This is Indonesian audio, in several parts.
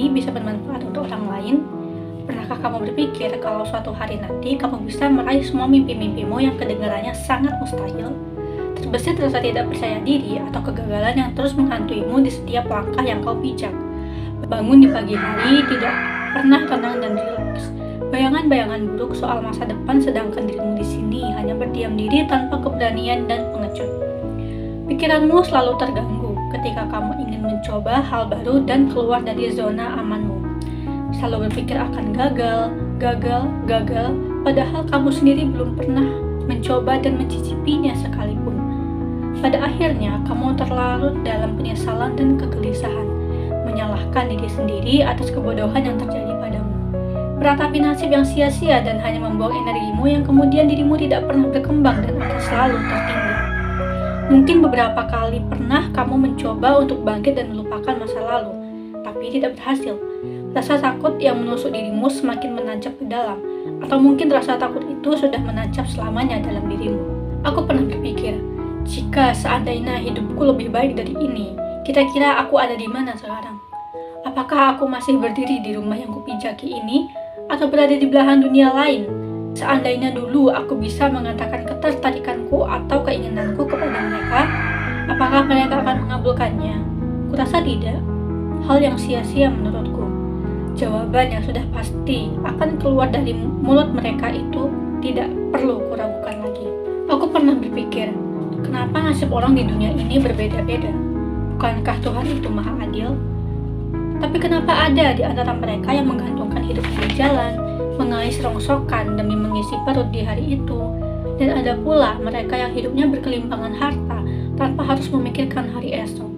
ini bisa bermanfaat untuk orang lain? Pernahkah kamu berpikir kalau suatu hari nanti kamu bisa meraih semua mimpi-mimpimu yang kedengarannya sangat mustahil? Terbesit rasa tidak percaya diri atau kegagalan yang terus menghantuimu di setiap langkah yang kau pijak. Bangun di pagi hari tidak pernah tenang dan rileks. Bayangan-bayangan buruk soal masa depan sedangkan dirimu di sini hanya berdiam diri tanpa keberanian dan pengecut. Pikiranmu selalu terganggu ketika kamu ingin mencoba hal baru dan keluar dari zona amanmu. Selalu berpikir akan gagal, padahal kamu sendiri belum pernah mencoba dan mencicipinya sekalipun. Pada akhirnya, kamu terlarut dalam penyesalan dan kegelisahan, menyalahkan diri sendiri atas kebodohan yang terjadi padamu. Meratapi nasib yang sia-sia dan hanya membuang energimu yang kemudian dirimu tidak pernah berkembang dan akan selalu tertinggal. Mungkin beberapa kali pernah kamu mencoba untuk bangkit dan melupakan masa lalu, tapi tidak berhasil. Rasa takut yang menusuk dirimu semakin menancap ke dalam, atau mungkin rasa takut itu sudah menancap selamanya dalam dirimu. Aku pernah berpikir, jika seandainya hidupku lebih baik dari ini, kira-kira aku ada di mana sekarang? Apakah aku masih berdiri di rumah yang kupijaki ini, atau berada di belahan dunia lain? Seandainya dulu aku bisa mengatakan ketertarikanku atau keinginanku kepada mereka, apakah mereka akan mengabulkannya? Kurasa tidak. Hal yang sia-sia menurutku. Jawaban yang sudah pasti akan keluar dari mulut mereka itu tidak perlu kuragukan lagi. Aku pernah berpikir, kenapa nasib orang di dunia ini berbeda-beda? Bukankah Tuhan itu maha adil? Tapi kenapa ada di antara mereka yang menggantungkan hidupnya di jalan, mengais rongsokan demi mengisi perut di hari itu, dan ada pula mereka yang hidupnya berkelimpangan harta tanpa harus memikirkan hari esok.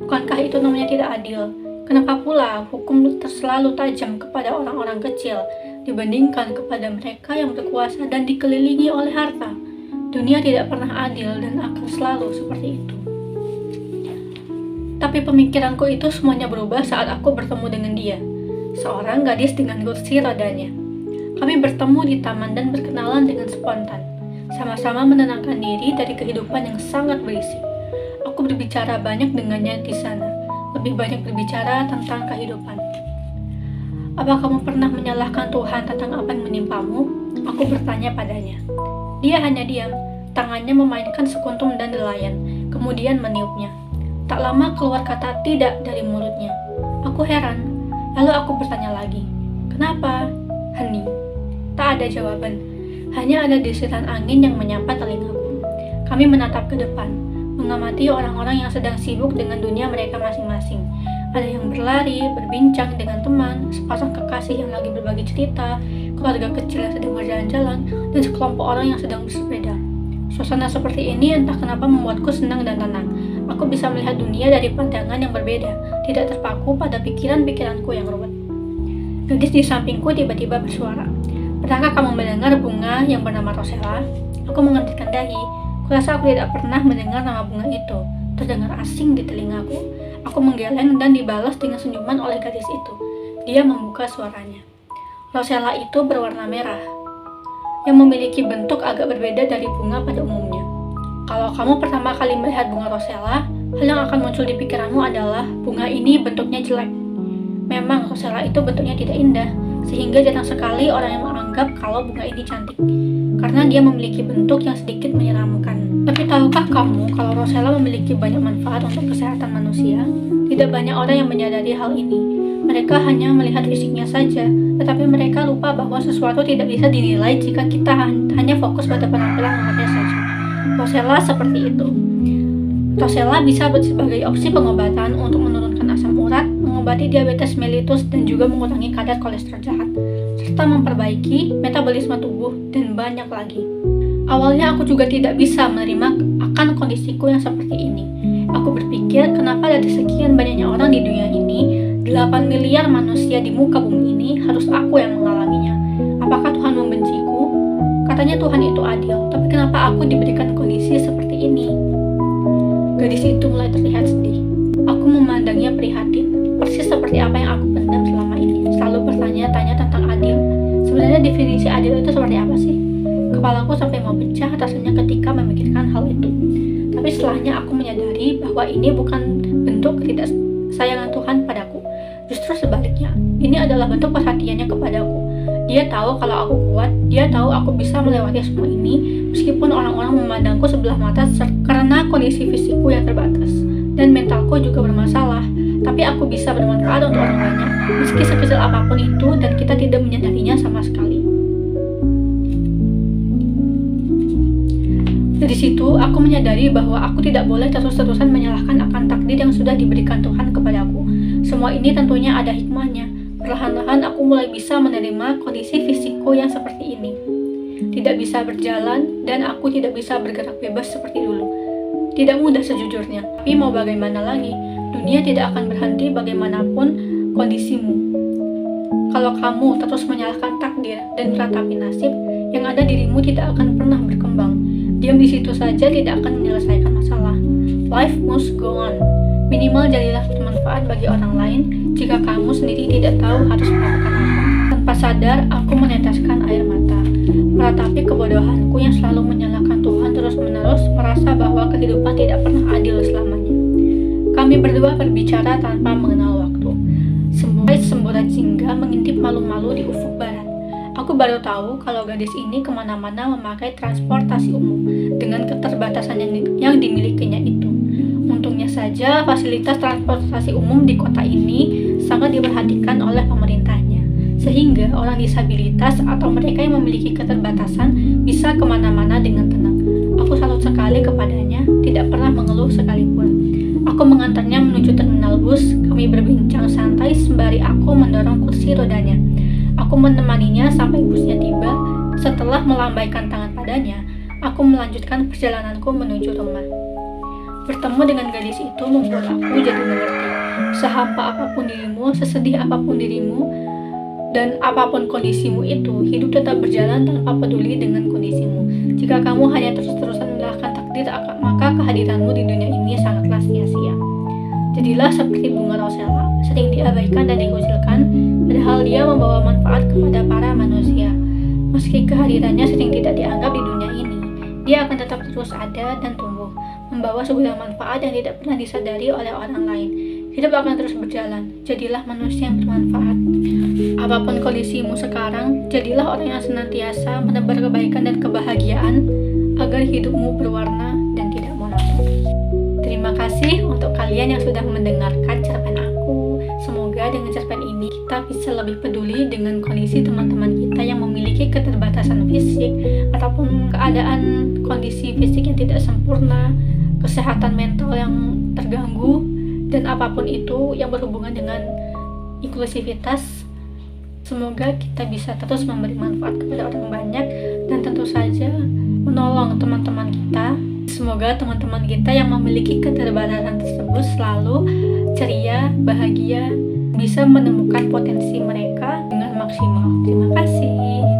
Bukankah itu namanya tidak adil? Kenapa pula hukum selalu tajam kepada orang-orang kecil dibandingkan kepada mereka yang berkuasa dan dikelilingi oleh harta? Dunia tidak pernah adil dan akan selalu seperti itu. Tapi pemikiranku itu semuanya berubah saat aku bertemu dengan dia, seorang gadis dengan kursi rodanya. Kami bertemu di taman dan berkenalan dengan spontan, sama-sama menenangkan diri dari kehidupan yang sangat berisik. Aku berbicara banyak dengannya di sana, lebih banyak berbicara tentang kehidupan. Apa kamu pernah menyalahkan Tuhan tentang apa yang menimpamu? Aku bertanya padanya. Dia hanya diam, tangannya memainkan sekuntum dandelion, kemudian meniupnya. Tak lama keluar kata tidak dari mulutnya. Aku heran, lalu aku bertanya lagi. Kenapa? Hening. Tak ada jawaban, hanya ada desiran angin yang menyapa telingaku. Kami menatap ke depan, mengamati orang-orang yang sedang sibuk dengan dunia mereka masing-masing. Ada yang berlari, berbincang dengan teman, sepasang kekasih yang lagi berbagi cerita, keluarga kecil yang sedang berjalan-jalan, dan sekelompok orang yang sedang bersepeda. Suasana seperti ini entah kenapa membuatku senang dan tenang. Aku bisa melihat dunia dari pandangan yang berbeda, tidak terpaku pada pikiran-pikiranku yang ruwet. Gadis di sampingku tiba-tiba bersuara. Pernahkah kamu mendengar bunga yang bernama Rosella? Aku mengerutkan dahi. Kurasa aku tidak pernah mendengar nama bunga itu. Terdengar asing di telingaku. Aku menggeleng dan dibalas dengan senyuman oleh gadis itu. Dia membuka suaranya. Rosella itu berwarna merah, yang memiliki bentuk agak berbeda dari bunga pada umumnya. Kalau kamu pertama kali melihat bunga Rosella, hal yang akan muncul di pikiranmu adalah bunga ini bentuknya jelek. Memang Rosella itu bentuknya tidak indah, sehingga jarang sekali orang yang menganggap kalau bunga ini cantik, karena dia memiliki bentuk yang sedikit menyeramkan. Tapi tahukah kamu kalau Rosella memiliki banyak manfaat untuk kesehatan manusia? Tidak banyak orang yang menyadari hal ini. Mereka hanya melihat fisiknya saja, tetapi mereka lupa bahwa sesuatu tidak bisa dinilai jika kita hanya fokus pada penampilan luarnya saja. Rosella seperti itu. Rosella bisa sebagai opsi pengobatan untuk menurunkan asam urat, mengobati diabetes mellitus dan juga mengurangi kadar kolesterol jahat, serta memperbaiki metabolisme tubuh dan banyak lagi. Awalnya aku juga tidak bisa menerima akan kondisiku yang seperti ini. Aku berpikir kenapa dari sekian banyaknya orang di dunia ini, 8 miliar manusia di muka bumi ini harus aku yang mengalaminya. Apakah Tuhan membenciku? Katanya Tuhan itu adil, tapi kenapa aku diberikan kondisi seperti ini? Gadis itu mulai terlihat sedih. Aku memandangnya prihatin, persis seperti apa yang aku pendam selama ini. Selalu bertanya-tanya tentang adil. Sebenarnya definisi adil itu seperti apa sih? Kepalaku sampai mau pecah rasanya ketika memikirkan hal itu. Tapi setelahnya aku menyadari bahwa ini bukan bentuk ketidaksayangan Tuhan padaku. Justru sebaliknya, ini adalah bentuk perhatiannya kepadaku. Dia tahu kalau aku kuat, dia tahu aku bisa melewati semua ini, meskipun orang-orang memandangku sebelah mata karena kondisi fisikku yang terbatas. Dan mentalku juga bermasalah, tapi aku bisa bermanfaat untuk orang banyak, meski sekecil apapun itu dan kita tidak menyadarinya sama sekali. Dari situ, aku menyadari bahwa aku tidak boleh terus-terusan menyalahkan akan takdir yang sudah diberikan Tuhan kepadaku. Semua ini tentunya ada hikmahnya. Perlahan-lahan aku mulai bisa menerima kondisi fisikku yang seperti ini. Tidak bisa berjalan, dan aku tidak bisa bergerak bebas seperti dulu. Tidak mudah sejujurnya, tapi mau bagaimana lagi? Dunia tidak akan berhenti bagaimanapun kondisimu. Kalau kamu terus menyalahkan takdir dan meratapi nasib, yang ada dirimu tidak akan pernah berkembang. Diam di situ saja tidak akan menyelesaikan masalah. Life must go on. Minimal jadilah bermanfaat bagi orang lain jika kamu sendiri tidak tahu harus melakukan apa. Tanpa sadar, aku meneteskan air mata. Meratapi kebodohanku yang selalu menyalahkan Tuhan terus-menerus, merasa bahwa kehidupan tidak pernah adil selamanya. Kami berdua berbicara tanpa mengenal waktu. Semburat jingga mengintip malu-malu di ufuk barat. Aku baru tahu kalau gadis ini kemana-mana memakai transportasi umum dengan keterbatasan yang dimilikinya itu. Untungnya saja fasilitas transportasi umum di kota ini sangat diperhatikan oleh pemerintahnya, sehingga orang disabilitas atau mereka yang memiliki keterbatasan bisa kemana-mana dengan tenang. Aku salut sekali kepadanya, tidak pernah mengeluh sekalipun. Aku mengantarnya menuju terminal bus, kami berbincang santai sembari aku mendorong kursi rodanya. Aku menemaninya sampai busnya tiba. Setelah melambaikan tangan padanya, aku melanjutkan perjalananku menuju rumah. Bertemu dengan gadis itu membuat aku jadi mengerti. Sehampa apapun dirimu, sesedih apapun dirimu, dan apapun kondisimu itu, hidup tetap berjalan tanpa peduli dengan kondisimu. Jika kamu hanya terus-terusan menyalahkan takdir, maka kehadiranmu di dunia ini sangatlah sia-sia. Jadilah seperti bunga rosella, sering diabaikan dan dikucilkan, padahal dia membawa manfaat kepada para manusia. Meski kehadirannya sering tidak dianggap di dunia ini, dia akan tetap terus ada dan tumbuh, membawa segudang manfaat yang tidak pernah disadari oleh orang lain. Hidup akan terus berjalan, jadilah manusia yang bermanfaat. Apapun kondisimu sekarang, jadilah orang yang senantiasa menebar kebaikan dan kebahagiaan, agar hidupmu berwarna dan tidak monoton. Terima kasih untuk kalian yang sudah mendengarkan cerpen aku. Semoga dengan cerpen ini kita bisa lebih peduli dengan kondisi teman-teman kita yang memiliki keterbatasan fisik ataupun keadaan kondisi fisik yang tidak sempurna, kesehatan mental yang terganggu, dan apapun itu yang berhubungan dengan inklusivitas. Semoga kita bisa terus memberi manfaat kepada orang banyak dan tentu saja menolong teman-teman kita. Semoga teman-teman kita yang memiliki keterbatasan tersebut selalu ceria, bahagia, bisa menemukan potensi mereka dengan maksimal. Terima kasih.